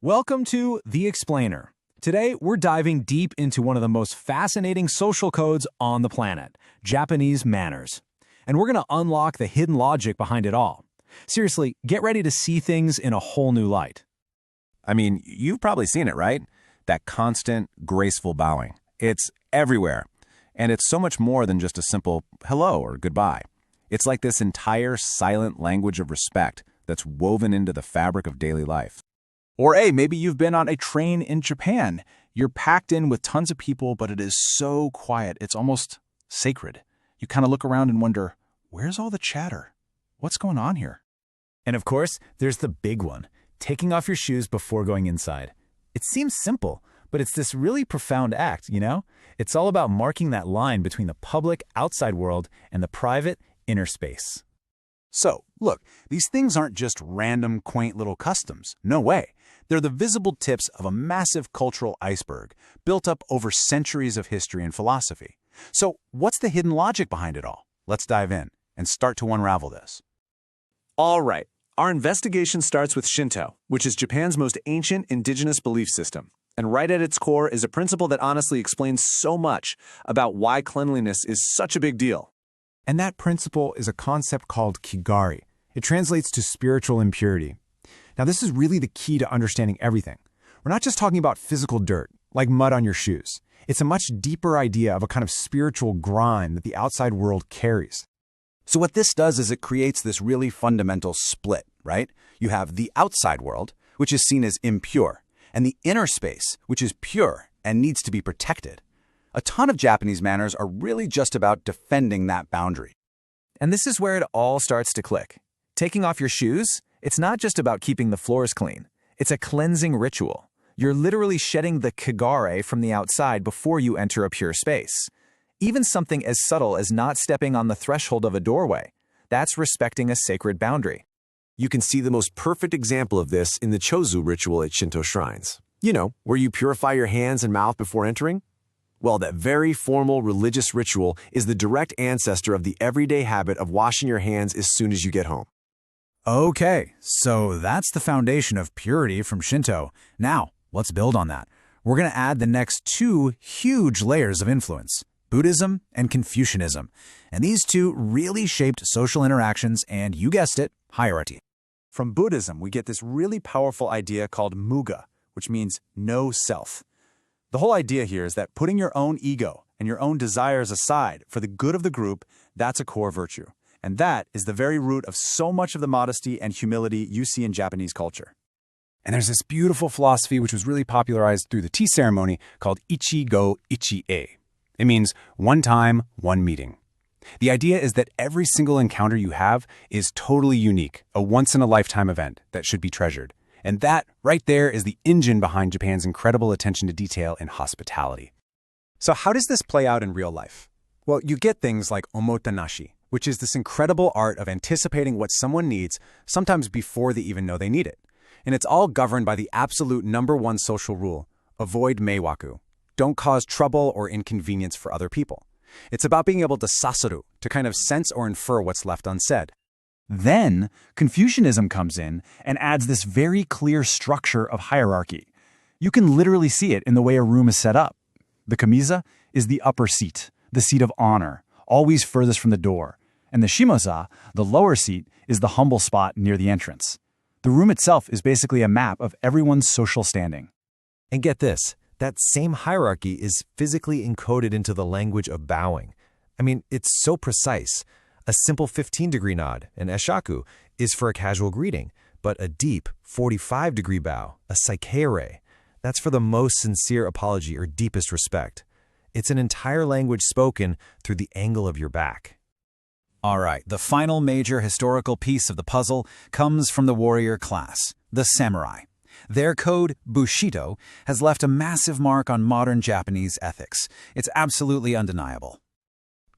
Welcome to The Explainer. Today, we're diving deep into one of the most fascinating social codes on the planet, Japanese manners. And we're going to unlock the hidden logic behind it all. Seriously, get ready to see things in a whole new light. I mean, you've probably seen it, right? That constant, graceful bowing. It's everywhere. And it's so much more than just a simple hello or goodbye. It's like this entire silent language of respect that's woven into the fabric of daily life. Or hey, maybe you've been on a train in Japan. You're packed in with tons of people, but it is so quiet. It's almost sacred. You kind of look around and wonder, where's all the chatter? What's going on here? And of course, there's the big one, taking off your shoes before going inside. It seems simple, but it's this really profound act, you know? It's all about marking that line between the public outside world and the private inner space. So, look, these things aren't just random, quaint little customs. No way. They're the visible tips of a massive cultural iceberg, built up over centuries of history and philosophy. So, what's the hidden logic behind it all? Let's dive in and start to unravel this. All right, our investigation starts with Shinto, which is Japan's most ancient indigenous belief system. And right at its core is a principle that honestly explains so much about why cleanliness is such a big deal. And that principle is a concept called kigari. It translates to spiritual impurity. Now, this is really the key to understanding everything. We're not just talking about physical dirt, like mud on your shoes. It's a much deeper idea of a kind of spiritual grime that the outside world carries. So what this does is it creates this really fundamental split, right? You have the outside world, which is seen as impure, and the inner space, which is pure and needs to be protected. A ton of Japanese manners are really just about defending that boundary. And this is where it all starts to click. Taking off your shoes, it's not just about keeping the floors clean. It's a cleansing ritual. You're literally shedding the kigare from the outside before you enter a pure space. Even something as subtle as not stepping on the threshold of a doorway, that's respecting a sacred boundary. You can see the most perfect example of this in the chozu ritual at Shinto shrines. You know, where you purify your hands and mouth before entering? Well, that very formal religious ritual is the direct ancestor of the everyday habit of washing your hands as soon as you get home. Okay, so that's the foundation of purity from Shinto. Now, let's build on that. We're going to add the next two huge layers of influence, Buddhism and Confucianism. And these two really shaped social interactions and, you guessed it, hierarchy. From Buddhism, we get this really powerful idea called muga, which means no self. The whole idea here is that putting your own ego and your own desires aside for the good of the group, that's a core virtue. And that is the very root of so much of the modesty and humility you see in Japanese culture. And there's this beautiful philosophy which was really popularized through the tea ceremony called ichi-go ichi-e. It means one time, one meeting. The idea is that every single encounter you have is totally unique, a once-in-a-lifetime event that should be treasured. And that, right there, is the engine behind Japan's incredible attention to detail and hospitality. So how does this play out in real life? Well, you get things like omotenashi, which is this incredible art of anticipating what someone needs, sometimes before they even know they need it. And it's all governed by the absolute #1 social rule: avoid meiwaku. Don't cause trouble or inconvenience for other people. It's about being able to sasaru, to kind of sense or infer what's left unsaid. Then, Confucianism comes in and adds this very clear structure of hierarchy. You can literally see it in the way a room is set up. The kamisa is the upper seat, the seat of honor, always furthest from the door. And the shimoza, the lower seat, is the humble spot near the entrance. The room itself is basically a map of everyone's social standing. And get this, that same hierarchy is physically encoded into the language of bowing. I mean, it's so precise. A simple 15-degree nod, an eshaku, is for a casual greeting, but a deep 45-degree bow, a saikeire, that's for the most sincere apology or deepest respect. It's an entire language spoken through the angle of your back. All right, the final major historical piece of the puzzle comes from the warrior class, the samurai. Their code, Bushido, has left a massive mark on modern Japanese ethics. It's absolutely undeniable.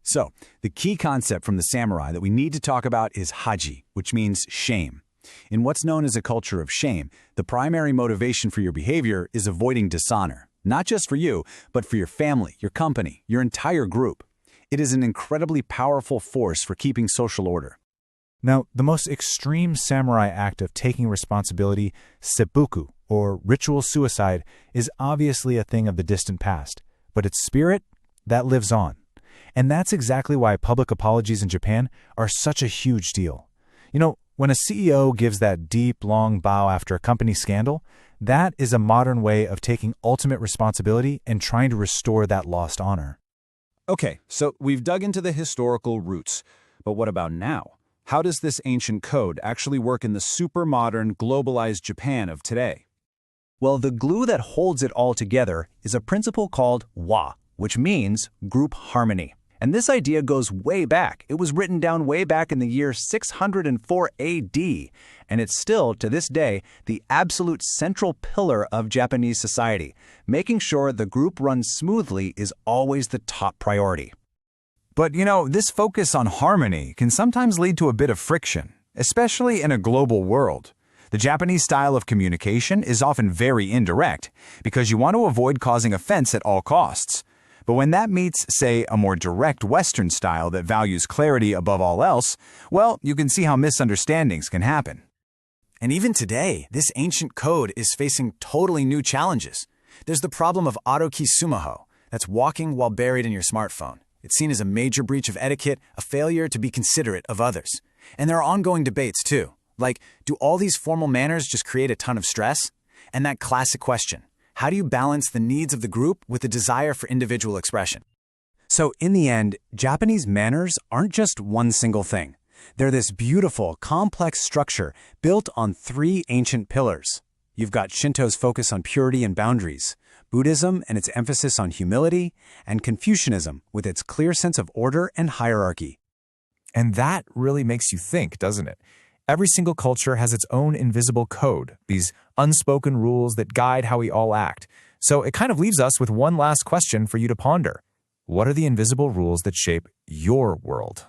So, the key concept from the samurai that we need to talk about is haji, which means shame. In what's known as a culture of shame, the primary motivation for your behavior is avoiding dishonor, not just for you, but for your family, your company, your entire group. It is an incredibly powerful force for keeping social order. Now, the most extreme samurai act of taking responsibility, seppuku, or ritual suicide is obviously a thing of the distant past, but its spirit, that lives on. And that's exactly why public apologies in Japan are such a huge deal. You know, when a CEO gives that deep, long bow after a company scandal, that is a modern way of taking ultimate responsibility and trying to restore that lost honor. Okay, so we've dug into the historical roots. But what about now? How does this ancient code actually work in the super modern, globalized Japan of today? Well, the glue that holds it all together is a principle called wa, which means group harmony. And this idea goes way back. It was written down way back in the year 604 AD, and it's still, to this day, the absolute central pillar of Japanese society. Making sure the group runs smoothly is always the top priority. But, you know, this focus on harmony can sometimes lead to a bit of friction, especially in a global world. The Japanese style of communication is often very indirect because you want to avoid causing offense at all costs. But when that meets, say, a more direct Western style that values clarity above all else, well, you can see how misunderstandings can happen. And even today, this ancient code is facing totally new challenges. There's the problem of autoki-sumaho, that's walking while buried in your smartphone. It's seen as a major breach of etiquette, a failure to be considerate of others. And there are ongoing debates, too. Like, do all these formal manners just create a ton of stress? And that classic question, how do you balance the needs of the group with the desire for individual expression? So in the end, Japanese manners aren't just one single thing. They're this beautiful, complex structure built on three ancient pillars. You've got Shinto's focus on purity and boundaries, Buddhism and its emphasis on humility, and Confucianism with its clear sense of order and hierarchy. And that really makes you think, doesn't it? Every single culture has its own invisible code, these unspoken rules that guide how we all act. So it kind of leaves us with one last question for you to ponder. What are the invisible rules that shape your world?